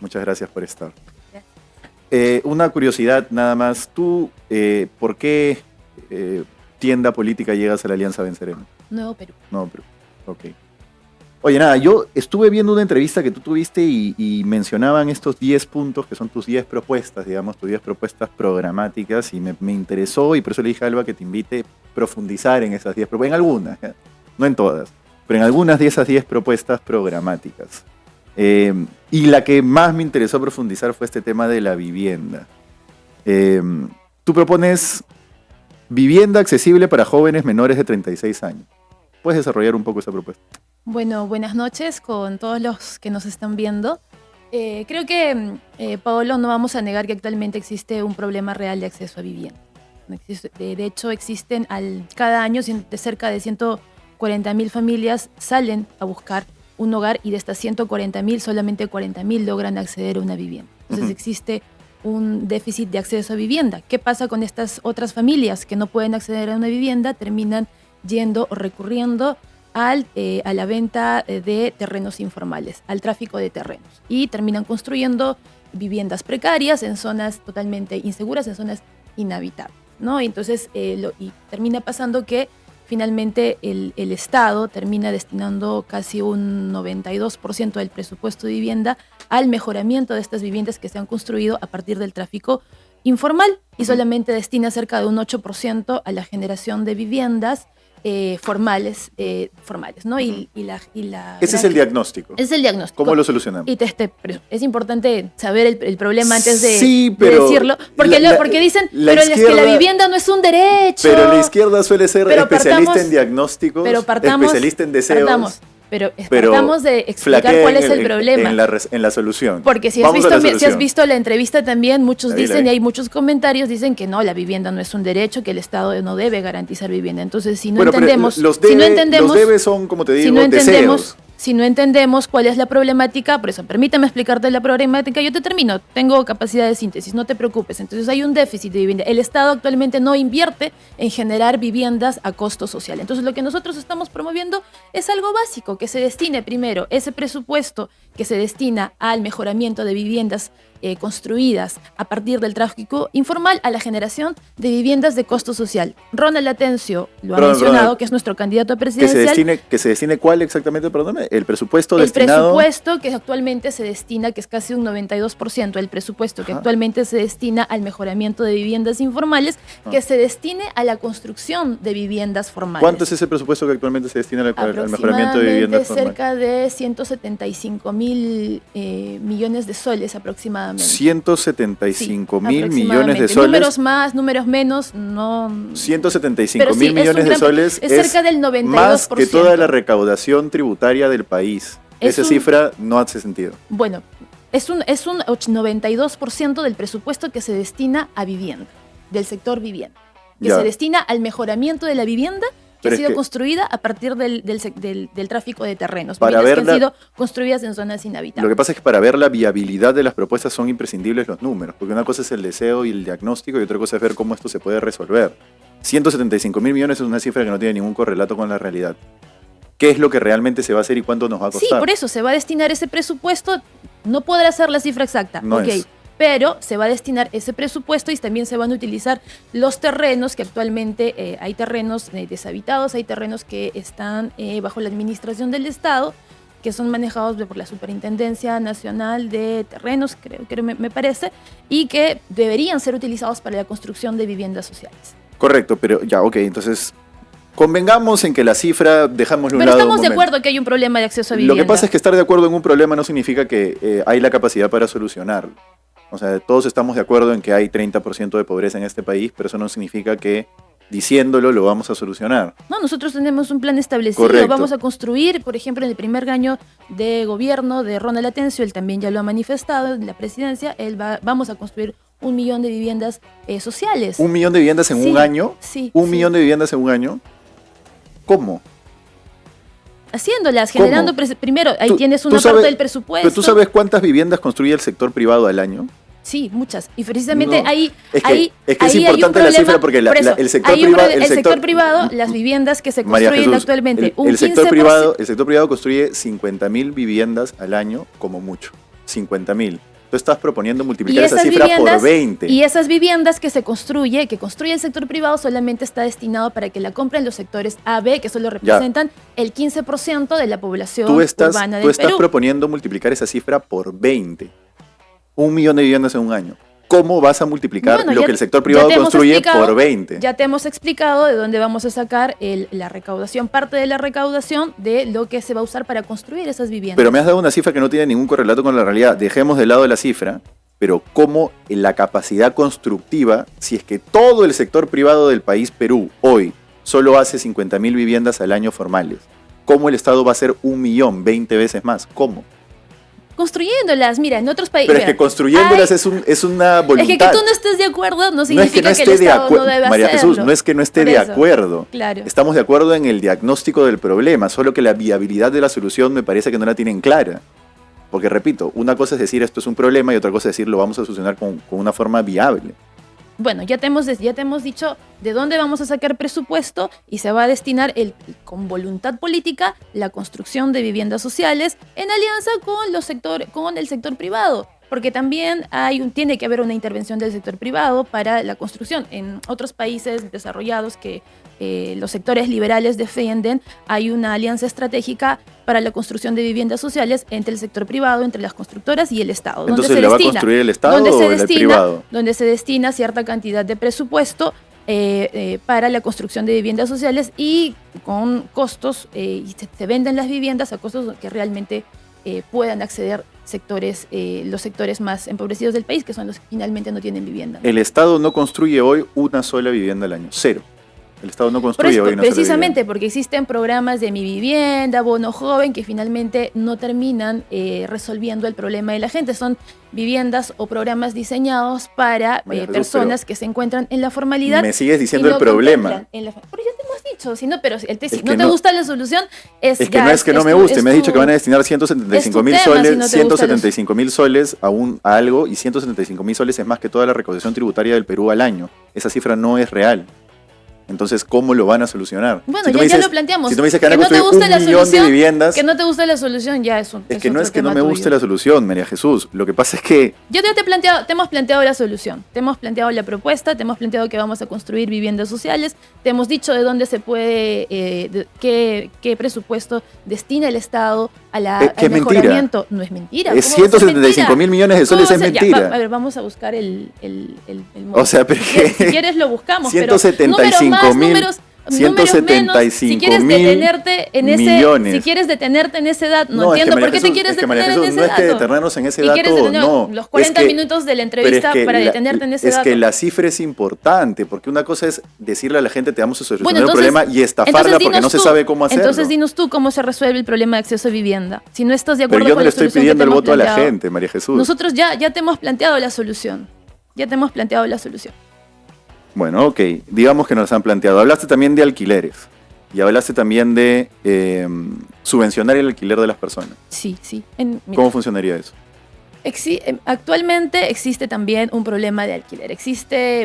Muchas gracias por estar. Una curiosidad nada más. ¿Tú por qué tienda política llegas a la Alianza Venceremos? Nuevo Perú. Nuevo Perú, ok. Oye, nada, yo estuve viendo una entrevista que tú tuviste y mencionaban estos 10 puntos, que son tus 10 propuestas, digamos, tus 10 propuestas programáticas, y me interesó, y por eso le dije a Alba que te invite a profundizar en esas 10 propuestas, en algunas, no en todas, pero en algunas de esas 10 propuestas programáticas. Y la que más me interesó profundizar fue este tema de la vivienda. Tú propones vivienda accesible para jóvenes menores de 36 años. ¿Puedes desarrollar un poco esa propuesta? Bueno, buenas noches con todos los que nos están viendo. Creo que, Paolo, no vamos a negar que actualmente existe un problema real de acceso a vivienda. De hecho, existen cada año cerca de 140.000 familias salen a buscar un hogar, y de estas 140.000, solamente 40.000 logran acceder a una vivienda. Entonces existe un déficit de acceso a vivienda. ¿Qué pasa con estas otras familias que no pueden acceder a una vivienda? Terminan yendo o recurriendo a la venta de terrenos informales, al tráfico de terrenos, y terminan construyendo viviendas precarias en zonas totalmente inseguras, en zonas inhabitables, ¿no? Y entonces y termina pasando que finalmente el Estado termina destinando casi un 92% del presupuesto de vivienda al mejoramiento de estas viviendas que se han construido a partir del tráfico informal, y solamente destina cerca de un 8% a la generación de viviendas formales, ¿no? Ese es el diagnóstico. Es el diagnóstico. ¿Cómo lo solucionamos? Y es importante saber el problema antes de decirlo, porque dicen, pero es que la vivienda no es un derecho. Pero la izquierda suele ser especialista en diagnósticos, especialista en deseos. Pero partamos de explicar cuál es el problema. En la solución. Porque si has visto la entrevista también, muchos dicen, y hay muchos comentarios, dicen que no, la vivienda no es un derecho, que el Estado no debe garantizar vivienda. Entonces, si no entendemos... Los debes son, como te digo, deseos. Si no entendemos cuál es la problemática, por eso permítame explicarte la problemática, yo te termino, tengo capacidad de síntesis, no te preocupes. Entonces hay un déficit de vivienda. El Estado actualmente no invierte en generar viviendas a costo social. Entonces lo que nosotros estamos promoviendo es algo básico, que se destine primero ese presupuesto que se destina al mejoramiento de viviendas construidas a partir del tráfico informal a la generación de viviendas de costo social. Ronald Atencio lo ha mencionado, que es nuestro candidato a presidencial. ¿Que se destine cuál exactamente, perdóname? El presupuesto destinado... El presupuesto que actualmente se destina, que es casi un 92%, el presupuesto que actualmente se destina al mejoramiento de viviendas informales, que se destine a la construcción de viviendas formales. ¿Cuánto es ese presupuesto que actualmente se destina al mejoramiento de viviendas formales? Cerca de 175.000 millones de soles aproximadamente. 175.000 millones de soles. Números más, números menos, no... 175.000 millones de soles es cerca del 92%. Más que toda la recaudación tributaria del país. Esa cifra no hace sentido. Bueno, es un 92% del presupuesto que se destina a vivienda, del sector vivienda, que se destina al mejoramiento de la vivienda que ha sido construida a partir del tráfico de terrenos, viviendas que han sido construidas en zonas inhabitables. Lo que pasa es que para ver la viabilidad de las propuestas son imprescindibles los números, porque una cosa es el deseo y el diagnóstico y otra cosa es ver cómo esto se puede resolver. 175.000 millones es una cifra que no tiene ningún correlato con la realidad. ¿Qué es lo que realmente se va a hacer y cuánto nos va a costar? Sí, por eso se va a destinar ese presupuesto, no podrá ser la cifra exacta, no es. Pero se va a destinar ese presupuesto y también se van a utilizar los terrenos que actualmente hay terrenos deshabitados, hay terrenos que están bajo la administración del Estado, que son manejados por la Superintendencia Nacional de Terrenos, creo me parece, y que deberían ser utilizados para la construcción de viviendas sociales. Correcto, pero ya, ok, entonces... Convengamos en que la cifra, dejámoslo a un lado. Pero estamos de acuerdo que hay un problema de acceso a vivienda. Lo que pasa es que estar de acuerdo en un problema no significa que hay la capacidad para solucionarlo. O sea, todos estamos de acuerdo en que hay 30% de pobreza en este país, pero eso no significa que diciéndolo lo vamos a solucionar. No, nosotros tenemos un plan establecido. Correcto. Vamos a construir, por ejemplo, en el primer año de gobierno de Ronald Atencio, él también ya lo ha manifestado en la presidencia, vamos a construir 1 millón de viviendas sociales. ¿1 millón de viviendas en un año? Sí. ¿1 millón de viviendas en un año? ¿Cómo? Haciéndolas, generando primero, ahí tienes una parte del presupuesto. ¿Pero tú sabes cuántas viviendas construye el sector privado al año? Sí, muchas. Y precisamente ahí es importante la cifra porque el sector privado, las viviendas que se construyen actualmente, el sector privado construye 50.000 viviendas al año como mucho. 50.000. Tú estás proponiendo Y multiplicar esa esas cifra por viviendas, 20. y esas viviendas que construye el sector privado, solamente está destinado para que la compren los sectores A, B, que solo representan el 15% de la población urbana del Tú estás Perú. proponiendo multiplicar esa cifra por 20. 1 millón de viviendas en un año. ¿Cómo vas a multiplicar Bueno, lo ya- que el sector ya privado te hemos construye explicado- por 20? Ya te hemos explicado de dónde vamos a sacar la recaudación, parte de la recaudación de lo que se va a usar para construir esas viviendas. Pero me has dado una cifra que no tiene ningún correlato con la realidad. Dejemos de lado la cifra, pero ¿cómo la capacidad constructiva, si es que todo el sector privado del país Perú hoy solo hace 50.000 viviendas al año formales? ¿Cómo el Estado va a hacer 1 millón, 20 veces más? ¿Cómo? Construyéndolas, mira, en otros países... Pero es que construyéndolas es una voluntad. Es que tú no estés de acuerdo no No es significa que el esté de Estado no acuerdo, debe María hacerlo. Jesús, no es que no esté Por de eso, acuerdo. claro. Estamos de acuerdo en el diagnóstico del problema, solo que la viabilidad de la solución me parece que no la tienen clara. Porque repito, una cosa es decir esto es un problema y otra cosa es decir lo vamos a solucionar con una forma viable. Bueno, ya te hemos dicho de dónde vamos a sacar presupuesto y se va a destinar con voluntad política la construcción de viviendas sociales en alianza con el sector privado. Porque también tiene que haber una intervención del sector privado para la construcción. En otros países desarrollados que los sectores liberales defienden, hay una alianza estratégica para la construcción de viviendas sociales entre el sector privado, entre las constructoras y el Estado. Entonces, ¿la va a construir el Estado o el privado? Donde se destina cierta cantidad de presupuesto para la construcción de viviendas sociales y con costos, y se venden las viviendas a costos que realmente puedan acceder los sectores más empobrecidos del país, que son los que finalmente no tienen vivienda. El Estado no construye hoy una sola vivienda al año, cero. El Estado no construye hoy una sola precisamente vivienda. porque existen programas de Mi Vivienda, Bono Joven, que finalmente no terminan resolviendo el problema de la gente. Son viviendas o programas diseñados para personas que se encuentran en la formalidad. Me sigues diciendo el problema. Pero ya te hemos dicho, si no, pero si Es no te gusta la solución, es que no es que no me guste. Me has dicho que van a destinar 175.000 soles, 175.000 soles a algo, y 175.000 soles es más que toda la recaudación tributaria del Perú al año. Esa cifra no es real. Entonces, ¿cómo lo van a solucionar? Bueno, ya lo planteamos. Si tú me dices que van a construir 1 millón de viviendas... Que no te gusta la solución, ya es un Es que no es que no me guste la solución, María Jesús. Lo que pasa es que... Yo te hemos planteado la solución. Te hemos planteado la propuesta, te hemos planteado que vamos a construir viviendas sociales, te hemos dicho de dónde se puede, qué presupuesto destina el Estado al mejoramiento. No es mentira. Es 175.000 millones de soles, es mentira. A ver, vamos a buscar el o sea, pero si quieres lo buscamos, 175.000 si quieres detenerte en millones. si quieres detenerte en esa edad, no entiendo por qué te quieres detener en ese dato. No es que detenernos en ese dato, no. Los 40 minutos de la entrevista para detenerte en ese dato. Es que la cifra es importante, porque una cosa es decirle a la gente te vamos a solucionar el problema y estafarla porque no se sabe cómo hacerlo. Entonces dinos tú cómo se resuelve el problema de acceso a vivienda. Si no estás de acuerdo con con la solución. Pero yo no le estoy pidiendo el voto a la gente, María Jesús. Nosotros ya te hemos planteado la solución. Bueno, ok, digamos que nos han planteado. Hablaste también de alquileres y hablaste también de subvencionar el alquiler de las personas. Sí. ¿Cómo funcionaría eso? Actualmente existe también un problema de alquiler.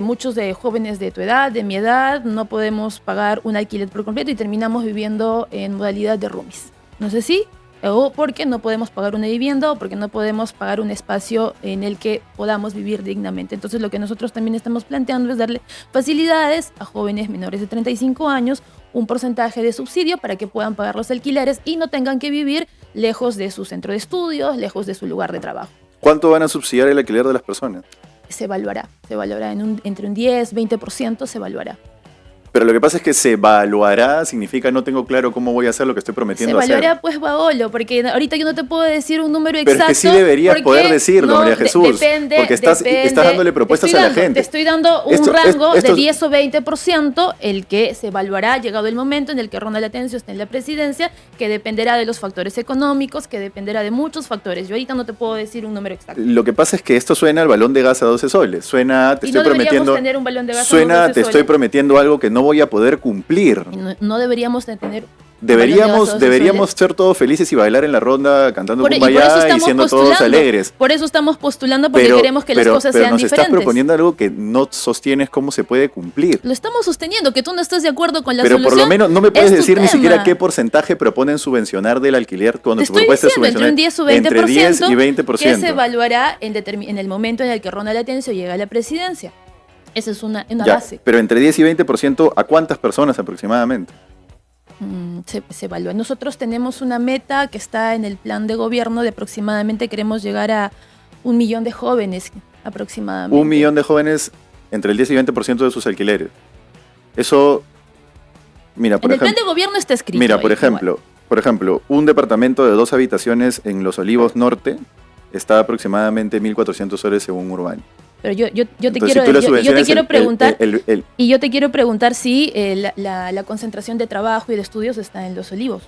Muchos de jóvenes de tu edad, de mi edad, no podemos pagar un alquiler por completo y terminamos viviendo en modalidad de roomies. No sé si, o porque no podemos pagar una vivienda o porque no podemos pagar un espacio en el que podamos vivir dignamente. Entonces lo que nosotros también estamos planteando es darle facilidades a jóvenes menores de 35 años, un porcentaje de subsidio para que puedan pagar los alquileres y no tengan que vivir lejos de su centro de estudios, lejos de su lugar de trabajo. ¿Cuánto van a subsidiar el alquiler de las personas? Se evaluará entre un 10, 20% se evaluará. Pero lo que pasa es que se evaluará, significa no tengo claro cómo voy a hacer lo que estoy prometiendo hacer. Se evaluará pues, Paolo, porque ahorita yo no te puedo decir un número exacto. Pero es que sí deberías poder decirlo, María Jesús. Porque estás dándole propuestas a la gente. Te estoy dando un rango de 10 o 20%, el que se evaluará llegado el momento en el que Ronald Atencio esté en la presidencia, que dependerá de los factores económicos, que dependerá de muchos factores. Yo ahorita no te puedo decir un número exacto. Lo que pasa es que esto suena al balón de gas a 12 soles. Suena, te estoy prometiendo. Tener un balón de gas a 12 soles. Estoy prometiendo algo que no voy a poder cumplir. No deberíamos de tener deberíamos ser todos felices y bailar en la ronda cantando por eso Kumbaya y estamos siendo todos postulando. alegres. Por eso estamos postulando, porque queremos que las cosas sean nos diferentes. estás proponiendo algo que no sostienes cómo se puede cumplir. Lo estamos sosteniendo, que tú no estás de acuerdo con la Pero solución. por lo menos no me puedes es tu decir ni tema. siquiera qué porcentaje proponen subvencionar del alquiler cuando Te tu estoy propuesta es diciendo, entre subvencionar un 10 o 20%, entre 10 y 20%. que se evaluará en el momento en el que Ronald Atencio llega a la presidencia. Esa es una Ya, base. pero entre 10 y 20%, ¿a cuántas personas aproximadamente? Se evalúa. Nosotros tenemos una meta que está en el plan de gobierno de aproximadamente, queremos llegar a 1 millón de jóvenes aproximadamente. 1 millón de jóvenes entre el 10 y 20% de sus alquileres. Eso, mira, por en el ejemplo, plan de gobierno está escrito. mira, ahí, por ejemplo, un departamento de 2 habitaciones en Los Olivos Norte está aproximadamente 1.400 soles según Urbano. Pero yo te Entonces, quiero, si tú le yo te subvencionas quiero preguntar, el- y yo te quiero preguntar si la concentración de trabajo y de estudios está en Los Olivos.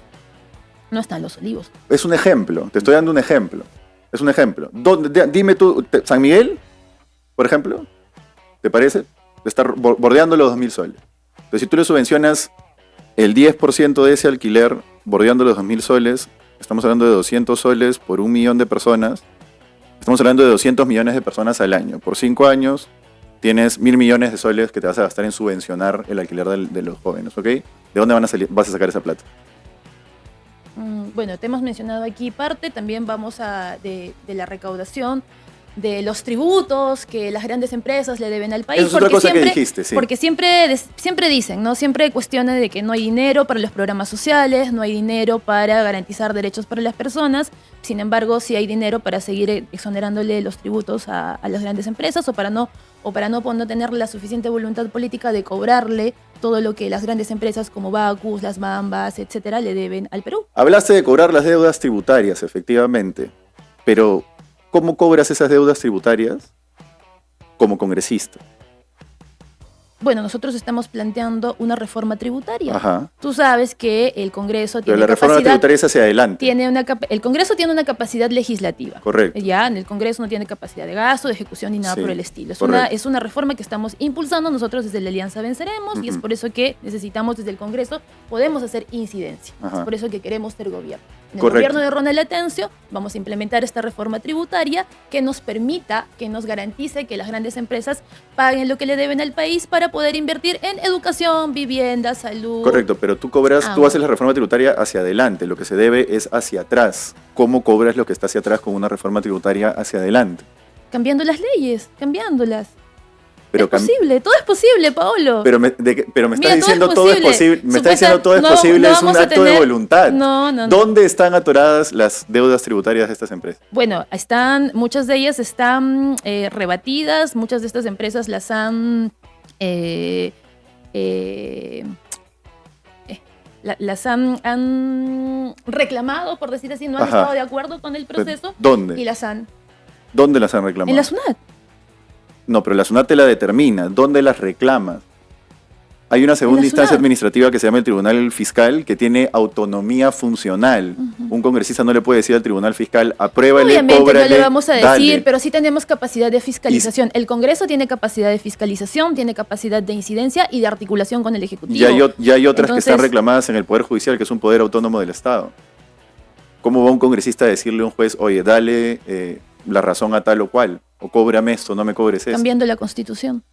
No está en Los Olivos. es un ejemplo, te estoy dando un ejemplo. Es un ejemplo. Dime tú, San Miguel, por ejemplo, ¿te parece? Está bordeando los 2.000 soles. Entonces, si tú le subvencionas el 10% de ese alquiler, bordeando los 2.000 soles, estamos hablando de 200 soles por 1 millón de personas. Estamos hablando de 200 millones de personas al año. Por 5 años tienes 1.000 millones de soles que te vas a gastar en subvencionar el alquiler de los jóvenes, ¿ok? ¿De dónde vas a sacar esa plata? Bueno, te hemos mencionado aquí parte, también vamos de la recaudación, de los tributos que las grandes empresas le deben al país. Esa es otra cosa que dijiste, sí. Porque siempre dicen, ¿no? Siempre cuestionan de que no hay dinero para los programas sociales, no hay dinero para garantizar derechos para las personas. Sin embargo, sí hay dinero para seguir exonerándole los tributos a las grandes empresas o para no tener la suficiente voluntad política de cobrarle todo lo que las grandes empresas como Bacus, las Bambas, etcétera, le deben al Perú. Hablaste de cobrar las deudas tributarias, efectivamente, pero ¿cómo cobras esas deudas tributarias como congresista? Bueno, nosotros estamos planteando una reforma tributaria. Ajá. Tú sabes que el Congreso Pero tiene la reforma capacidad... tributaria es hacia adelante. El Congreso tiene una capacidad legislativa. Correcto. Ya, en el Congreso no tiene capacidad de gasto, de ejecución ni nada Sí, por el estilo. correcto. Es una reforma que estamos impulsando nosotros desde la Alianza Venceremos y es por eso que necesitamos desde el Congreso, podemos hacer incidencia. Ajá. Es por eso que queremos ser gobierno. En el Correcto. gobierno de Ronald Atencio vamos a implementar esta reforma tributaria que nos permita, que nos garantice que las grandes empresas paguen lo que le deben al país para poder invertir en educación, vivienda, salud. Correcto, pero tú haces la reforma tributaria hacia adelante, lo que se debe es hacia atrás. ¿Cómo cobras lo que está hacia atrás con una reforma tributaria hacia adelante? Cambiando las leyes, cambiándolas. Pero es posible, todo es posible, Paolo. Pero me estás Mira, diciendo todo es posible. Me estás diciendo todo es no posible, es vamos un a acto de tener- voluntad. No. ¿Dónde están atoradas las deudas tributarias de estas empresas? Bueno, muchas de ellas están rebatidas, muchas de estas empresas las han han reclamado, por decir así, no han Ajá. estado de acuerdo con el proceso ¿Dónde? y las han... ¿Dónde las han reclamado? En la SUNAT. No, pero la SUNAT te la determina. ¿Dónde las reclamas? Hay una segunda instancia SUNAT. administrativa que se llama el Tribunal Fiscal que tiene autonomía funcional. Un congresista no le puede decir al Tribunal Fiscal, apruébale, Obviamente cóbrale, no le vamos a decir, dale. pero sí tenemos capacidad de fiscalización. El Congreso tiene capacidad de fiscalización, tiene capacidad de incidencia y de articulación con el Ejecutivo. Ya hay otras que están Entonces- reclamadas en el Poder Judicial, que es un poder autónomo del Estado. ¿Cómo va un congresista a decirle a un juez, oye, dale la razón a tal o cual, o cóbrame esto, no me cobres esto? Cambiando la Constitución,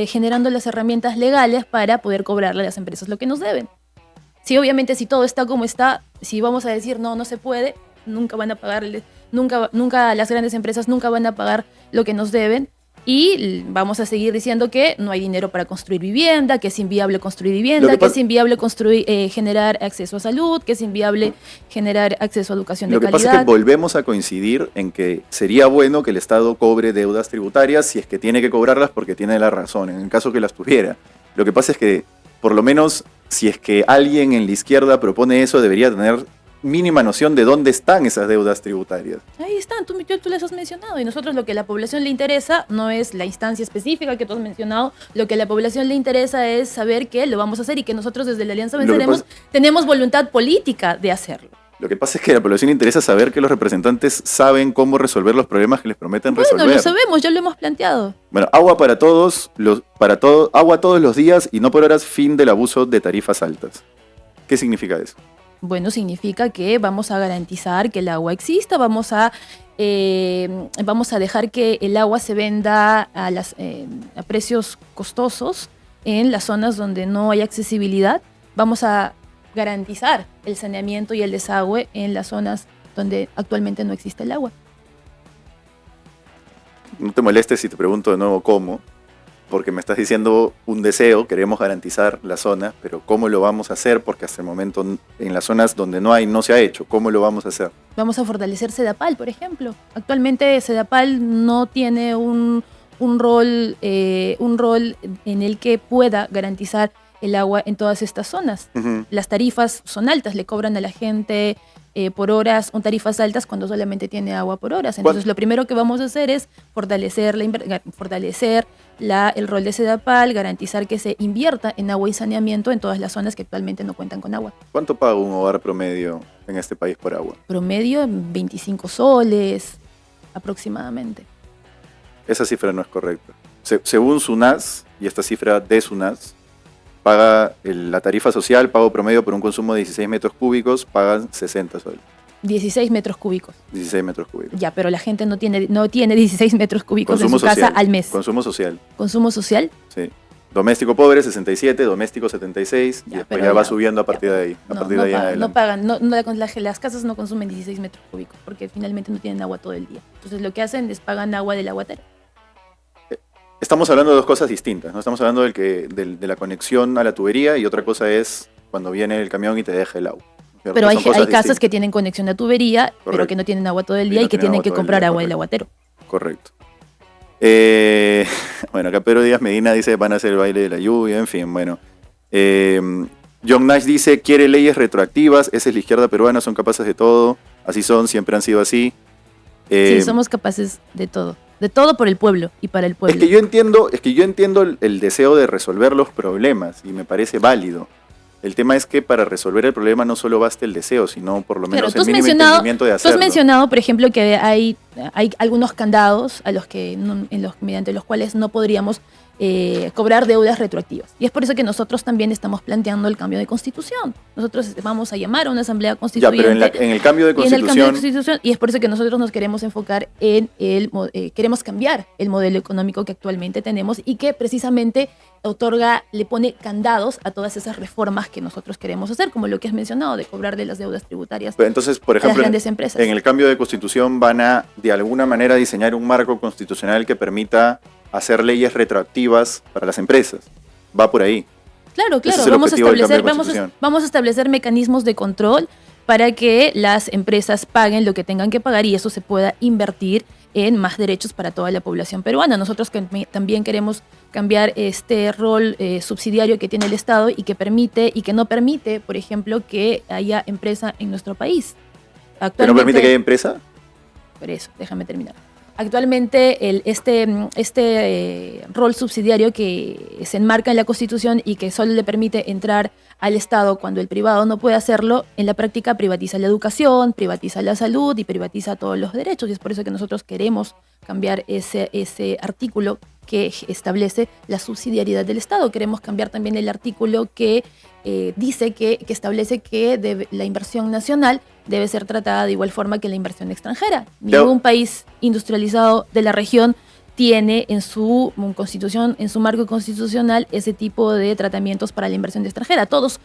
generando las herramientas legales para poder cobrarle a las empresas lo que nos deben. Sí, obviamente, si todo está como está, si vamos a decir no se puede, nunca van a pagarle, nunca las grandes empresas nunca van a pagar lo que nos deben. Y vamos a seguir diciendo que no hay dinero para construir vivienda, que es inviable construir vivienda, que es inviable generar acceso a salud, que es inviable generar acceso a educación de Lo que calidad. pasa es que volvemos a coincidir en que sería bueno que el Estado cobre deudas tributarias si es que tiene que cobrarlas porque tiene la razón, en el caso que las tuviera. Lo que pasa es que, por lo menos, si es que alguien en la izquierda propone eso, debería tener mínima noción de dónde están esas deudas tributarias. Ahí están, tú les has mencionado. Y nosotros lo que a la población le interesa no es la instancia específica que tú has mencionado. Lo que a la población le interesa es saber que lo vamos a hacer y que nosotros desde la Alianza Venceremos tenemos voluntad política de hacerlo. Lo que pasa es que a la población le interesa saber que los representantes saben cómo resolver los problemas que les prometen resolver. Bueno, lo sabemos, ya lo hemos planteado. Bueno, agua para todos, agua todos los días y no por horas, fin del abuso de tarifas altas. ¿Qué significa eso? Bueno, significa que vamos a garantizar que el agua exista, vamos a dejar que el agua se venda a precios costosos en las zonas donde no hay accesibilidad. Vamos a garantizar el saneamiento y el desagüe en las zonas donde actualmente no existe el agua. No te molestes si te pregunto de nuevo cómo, porque me estás diciendo un deseo, queremos garantizar la zona, pero ¿cómo lo vamos a hacer? Porque hasta el momento en las zonas donde no hay, no se ha hecho. ¿Cómo lo vamos a hacer? Vamos a fortalecer Sedapal, por ejemplo. Actualmente Sedapal no tiene un rol en el que pueda garantizar el agua en todas estas zonas. Uh-huh. Las tarifas son altas, le cobran a la gente por horas, o tarifas altas cuando solamente tiene agua por horas. Entonces lo primero que vamos a hacer es fortalecer el rol de Sedapal, garantizar que se invierta en agua y saneamiento en todas las zonas que actualmente no cuentan con agua. ¿Cuánto paga un hogar promedio en este país por agua? Promedio 25 soles aproximadamente. Esa cifra no es correcta. Según SUNAS, y esta cifra de SUNAS, paga la tarifa social, pago promedio por un consumo de 16 metros cúbicos, pagan 60 soles. 16 metros cúbicos. 16 metros cúbicos. Ya, pero la gente no tiene 16 metros cúbicos Consumo en su social, casa al mes. Consumo social. ¿Consumo social? Sí. Doméstico pobre 67, doméstico 76, y después ya va subiendo a partir de ahí. Las casas no consumen 16 metros cúbicos porque finalmente no tienen agua todo el día. Entonces lo que hacen es pagan agua del aguatero. Estamos hablando de dos cosas distintas, ¿no? Estamos hablando de la conexión a la tubería y otra cosa es cuando viene el camión y te deja el agua. Pero hay casas que tienen conexión a tubería, correcto, pero que no tienen agua todo el día y que tienen que comprar agua del aguatero. Correcto. Bueno, acá Pedro Díaz Medina dice van a hacer el baile de la lluvia, en fin, bueno. John Nash dice quiere leyes retroactivas, esa es la izquierda peruana, son capaces de todo, así son, siempre han sido así. Sí, somos capaces de todo. De todo por el pueblo y para el pueblo. Es que yo entiendo el deseo de resolver los problemas y me parece válido. El tema es que para resolver el problema no solo basta el deseo, sino por lo menos el mínimo entendimiento de hacerlo. Tú has mencionado, por ejemplo, que hay algunos candados mediante los cuales no podríamos cobrar deudas retroactivas. Y es por eso que nosotros también estamos planteando el cambio de constitución. Nosotros vamos a llamar a una asamblea constituyente. Ya, pero en el cambio de constitución... Y es por eso que nosotros nos queremos enfocar en queremos cambiar el modelo económico que actualmente tenemos y que precisamente le pone candados a todas esas reformas que nosotros queremos hacer, como lo que has mencionado, de cobrar de las deudas tributarias. Pero entonces, por ejemplo, a las grandes empresas. En el cambio de constitución van a, de alguna manera, diseñar un marco constitucional que permita hacer leyes retroactivas para las empresas. Va por ahí. Claro. Vamos a establecer mecanismos de control para que las empresas paguen lo que tengan que pagar y eso se pueda invertir en más derechos para toda la población peruana. Nosotros también queremos cambiar este rol subsidiario que tiene el Estado y que no permite, por ejemplo, que haya empresa en nuestro país. ¿Que no permite que haya empresa? Por eso, déjame terminar. Actualmente este rol subsidiario que se enmarca en la Constitución y que solo le permite entrar al Estado cuando el privado no puede hacerlo, en la práctica privatiza la educación, privatiza la salud y privatiza todos los derechos. Y es por eso que nosotros queremos cambiar ese artículo que establece la subsidiariedad del Estado. Queremos cambiar también el artículo que dice que establece que la inversión nacional debe ser tratada de igual forma que la inversión extranjera. Ningún país industrializado de la región tiene en su constitución, en su marco constitucional, ese tipo de tratamientos para la inversión extranjera. Todos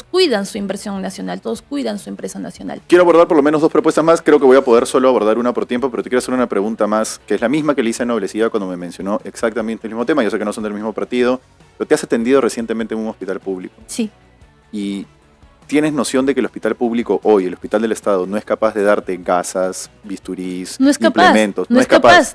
cuidan su inversión nacional, todos cuidan su empresa nacional. Quiero abordar por lo menos dos propuestas más. Creo que voy a poder solo abordar una por tiempo, pero te quiero hacer una pregunta más, que es la misma que le hice a Noblecida cuando me mencionó exactamente el mismo tema. Yo sé que no son del mismo partido, pero te has atendido recientemente en un hospital público. Sí. Y ¿tienes noción de que el hospital público hoy, el hospital del Estado, no es capaz de darte gasas, bisturís, implementos? No es capaz.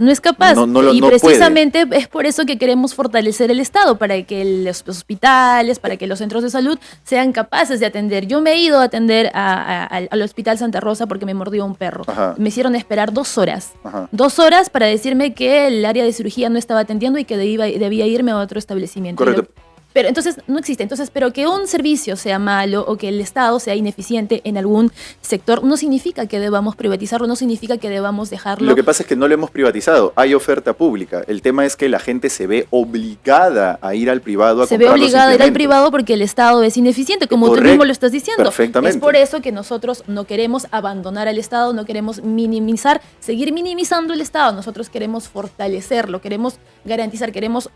Y precisamente es por eso que queremos fortalecer el Estado, para que los hospitales, para que los centros de salud sean capaces de atender. Yo me he ido a atender al Hospital Santa Rosa porque me mordió un perro. Ajá. Me hicieron esperar 2 horas. Ajá. 2 horas para decirme que el área de cirugía no estaba atendiendo y que debía irme a otro establecimiento. Correcto. Pero entonces no existe. Entonces, pero que un servicio sea malo o que el Estado sea ineficiente en algún sector no significa que debamos privatizarlo, no significa que debamos dejarlo. Lo que pasa es que no lo hemos privatizado, hay oferta pública. El tema es que la gente se ve obligada a ir al privado a Se ve comprar los obligada a ir al implementos. privado porque el Estado es ineficiente, como tú Correcto, mismo lo estás diciendo. perfectamente. Es por eso que nosotros no queremos abandonar al Estado, no queremos minimizar, seguir minimizando el Estado. Nosotros queremos fortalecerlo, queremos garantizar, queremos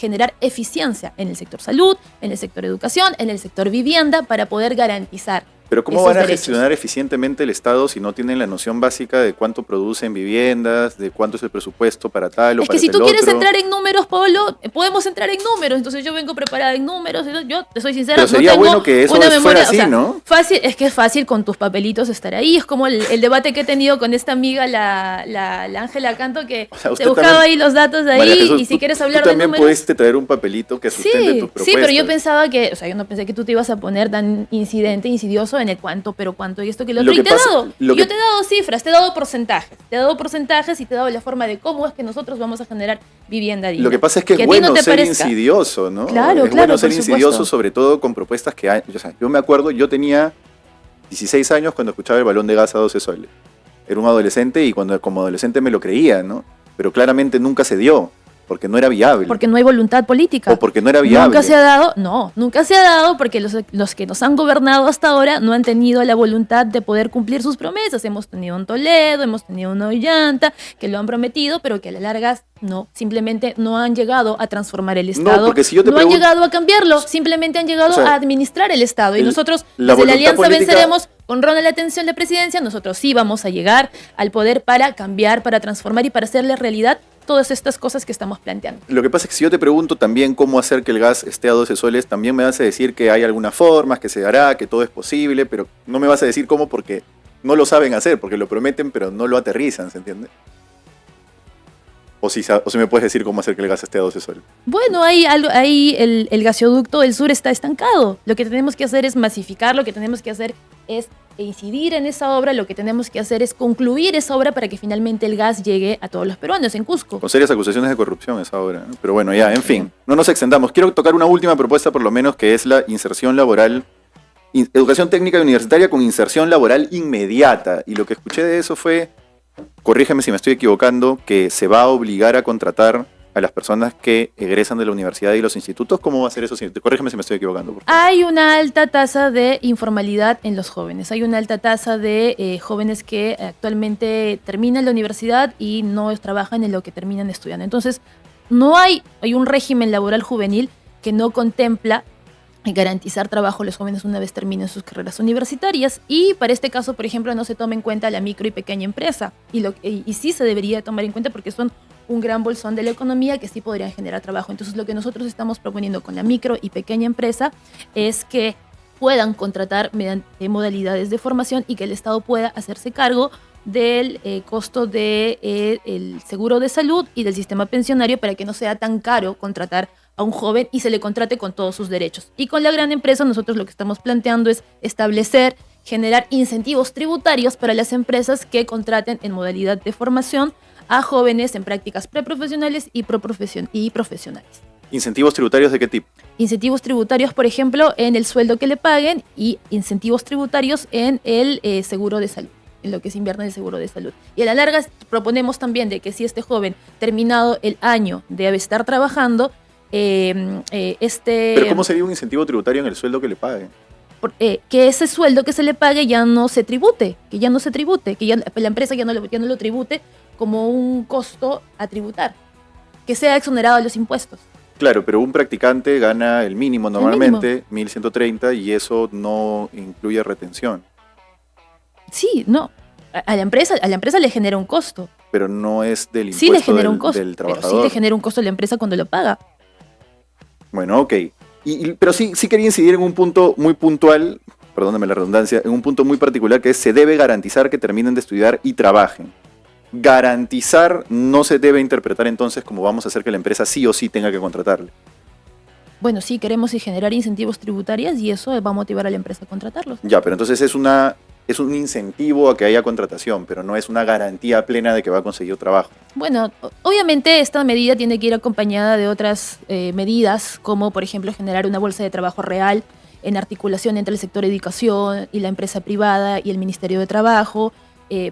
generar eficiencia en el sector salud, en el sector educación, en el sector vivienda, para poder garantizar. Pero ¿cómo esos van a derechos. gestionar eficientemente el Estado si no tienen la noción básica de cuánto producen viviendas, de cuánto es el presupuesto para tal o Es para que si tal tú quieres otro? entrar en números, Pablo, podemos entrar en números. Entonces yo vengo preparada en números. Yo te soy sincera, Pero sería no tengo bueno que eso una fuera memoria, así, ¿no? Fácil, es que es fácil con tus papelitos estar ahí. Es como el debate que he tenido con esta amiga, la Ángela Canto, que O sea, usted te buscaba también- ahí los datos de María ahí, Jesús, y si quieres hablar tú de también números. pudiste traer un papelito que sustente tus propuestas. Sí, pero yo pensaba que, o sea, yo no pensé que tú te ibas a poner tan insidioso en el cuánto, pero cuánto y esto que lo otro. Lo Y que te he pasa- dado, lo yo que- te he dado cifras, te he dado porcentajes y te he dado la forma de cómo es que nosotros vamos a generar vivienda digna. Lo que pasa es que es a ti bueno no te ser parezca. insidioso, ¿no? Claro, es claro, bueno ser por insidioso, supuesto. sobre todo con propuestas que hay. O sea, yo me acuerdo, yo tenía 16 años cuando escuchaba el balón de gas a 12 soles. Era un adolescente y cuando como adolescente me lo creía, ¿no? Pero claramente nunca se dio, porque no era viable. Porque no hay voluntad política. O porque no era viable. Nunca se ha dado, nunca se ha dado porque los que nos han gobernado hasta ahora no han tenido la voluntad de poder cumplir sus promesas. Hemos tenido un Toledo, hemos tenido una Ollanta, que lo han prometido, pero que a la larga no, simplemente no han llegado a transformar el Estado. porque si yo te no han pregunto- llegado a cambiarlo, simplemente han llegado O sea, a administrar el Estado. Y nosotros, la desde la voluntad Alianza política- Venceremos, con Ronald Atención de Presidencia, nosotros sí vamos a llegar al poder para cambiar, para transformar y para hacerle realidad todas estas cosas que estamos planteando. Lo que pasa es que si yo te pregunto también cómo hacer que el gas esté a 12 soles, también me vas a decir que hay algunas formas, que se hará, que todo es posible, pero no me vas a decir cómo porque no lo saben hacer, porque lo prometen, pero no lo aterrizan, ¿se entiende? O si me puedes decir cómo hacer que el gas esté a 12 soles. Bueno, ahí el gasoducto del sur está estancado. Lo que tenemos que hacer es masificar, lo que tenemos que hacer es incidir en esa obra, lo que tenemos que hacer es concluir esa obra para que finalmente el gas llegue a todos los peruanos en Cusco. Con serias acusaciones de corrupción esa obra, ¿no? Pero bueno, ya, en fin, no nos extendamos. Quiero tocar una última propuesta por lo menos, que es la inserción laboral, educación técnica y universitaria con inserción laboral inmediata. Y lo que escuché de eso fue, corrígeme si me estoy equivocando, que se va a obligar a contratar a las personas que egresan de la universidad y los institutos. ¿Cómo va a ser eso? Corrígeme si me estoy equivocando, por favor. Hay una alta tasa de informalidad en los jóvenes. Hay una alta tasa de jóvenes que actualmente terminan la universidad y no trabajan en lo que terminan estudiando. Entonces, hay un régimen laboral juvenil que no contempla garantizar trabajo a los jóvenes una vez terminen sus carreras universitarias, y para este caso, por ejemplo, no se toma en cuenta la micro y pequeña empresa, y sí se debería tomar en cuenta porque son un gran bolsón de la economía que sí podrían generar trabajo. Entonces, lo que nosotros estamos proponiendo con la micro y pequeña empresa es que puedan contratar mediante modalidades de formación y que el Estado pueda hacerse cargo del costo del seguro de salud y del sistema pensionario para que no sea tan caro contratar a un joven y se le contrate con todos sus derechos. Y con la gran empresa nosotros lo que estamos planteando es generar incentivos tributarios para las empresas que contraten en modalidad de formación a jóvenes en prácticas preprofesionales y profesionales. ¿Incentivos tributarios de qué tipo? Incentivos tributarios, por ejemplo, en el sueldo que le paguen, y incentivos tributarios en el seguro de salud, en lo que se invierte en el seguro de salud. Y a la larga proponemos también de que si este joven, terminado el año, debe estar trabajando, ¿Pero cómo sería un incentivo tributario en el sueldo que le paguen? Que ese sueldo que se le pague ya no se tribute, que la empresa ya no lo tribute como un costo a tributar, que sea exonerado de los impuestos. Claro, pero un practicante gana el mínimo normalmente, 1.130, y eso no incluye retención. Sí, no. A la empresa le genera un costo. Pero no es del Sí le impuesto genera un costo, del pero trabajador. sí le genera un costo a la empresa cuando lo paga. Bueno, ok. Pero sí quería incidir en un punto muy puntual, perdóname la redundancia, en un punto muy particular, que es: se debe garantizar que terminen de estudiar y trabajen. Garantizar no se debe interpretar entonces como vamos a hacer que la empresa sí o sí tenga que contratarle. Bueno, sí, queremos generar incentivos tributarios y eso va a motivar a la empresa a contratarlos. Ya, pero entonces es una es un incentivo a que haya contratación, pero no es una garantía plena de que va a conseguir trabajo. Bueno, obviamente esta medida tiene que ir acompañada de otras medidas, como por ejemplo generar una bolsa de trabajo real en articulación entre el sector educación y la empresa privada y el Ministerio de Trabajo,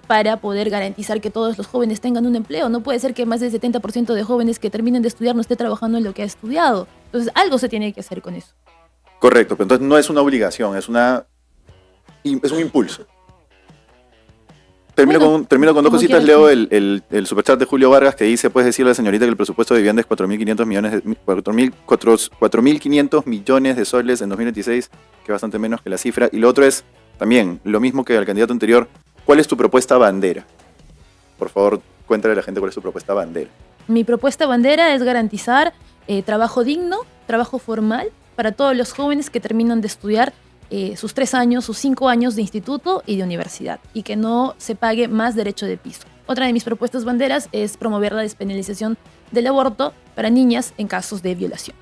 para poder garantizar que todos los jóvenes tengan un empleo. No puede ser que más del 70% de jóvenes que terminen de estudiar no esté trabajando en lo que ha estudiado. Entonces, algo se tiene que hacer con eso. Correcto, pero entonces no es una obligación, es un impulso. Termino con dos como cositas. quieras. Leo el superchat de Julio Vargas que dice: ¿puedes decirle a la señorita que el presupuesto de vivienda es 4.500 millones de soles en 2026, que es bastante menos que la cifra? Y lo otro es también lo mismo que al candidato anterior: ¿cuál es tu propuesta bandera? Por favor, cuéntale a la gente cuál es tu propuesta bandera. Mi propuesta bandera es garantizar trabajo digno, trabajo formal para todos los jóvenes que terminan de estudiar sus 3 años, sus 5 años de instituto y de universidad, y que no se pague más derecho de piso. Otra de mis propuestas banderas es promover la despenalización del aborto para niñas en casos de violación.